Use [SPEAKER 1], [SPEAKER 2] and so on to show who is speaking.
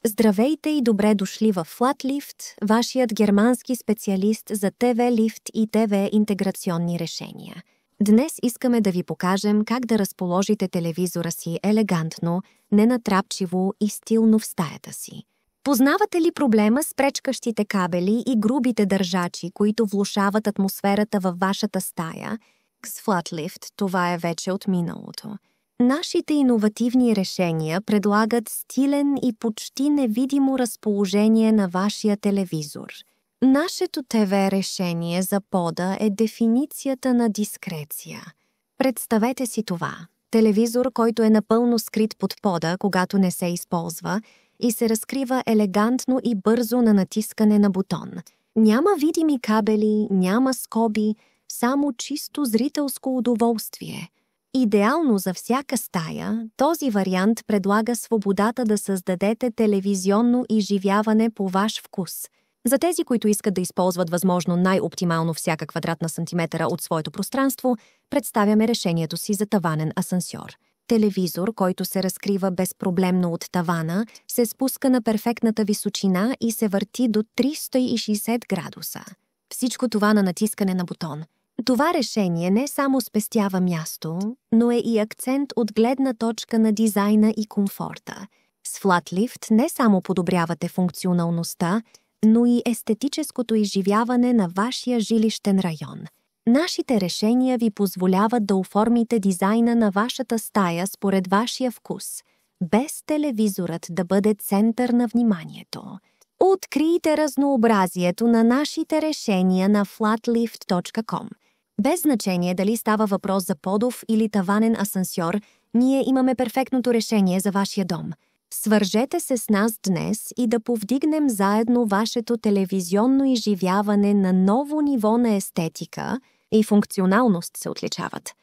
[SPEAKER 1] Здравейте и добре дошли в FlatLift, вашият германски специалист за ТВ лифт и ТВ интеграционни решения. Днес искаме да ви покажем как да разположите телевизора си елегантно, ненатрапчиво и стилно в стаята си. Познавате ли проблема с пречкащите кабели и грубите държачи, които влошават атмосферата във вашата стая? С FlatLift това е вече от миналото. Нашите иновативни решения предлагат стилен и почти невидимо разположение на вашия телевизор. Нашето ТВ решение за пода е дефиницията на дискреция. Представете си това. Телевизор, който е напълно скрит под пода, когато не се използва, и се разкрива елегантно и бързо на натискане на бутон. Няма видими кабели, няма скоби, само чисто зрителско удоволствие. Идеално за всяка стая, този вариант предлага свободата да създадете телевизионно изживяване по ваш вкус. За тези, които искат да използват възможно най-оптимално всяка квадратна сантиметъра от своето пространство, представяме решението си за таванен асансьор. Телевизор, който се разкрива безпроблемно от тавана, се спуска на перфектната височина и се върти до 360 градуса. Всичко това на натискане на бутон. Това решение не само спестява място, но е и акцент от гледна точка на дизайна и комфорта. С FlatLift не само подобрявате функционалността, но и естетическото изживяване на вашия жилищен район. Нашите решения ви позволяват да оформите дизайна на вашата стая според вашия вкус, без телевизорът да бъде център на вниманието. Открийте разнообразието на нашите решения на flatlift.com. Без значение дали става въпрос за подов или таванен асансьор, ние имаме перфектното решение за вашия дом. Свържете се с нас днес и да повдигнем заедно вашето телевизионно изживяване на ново ниво на естетика и функционалност се отличават.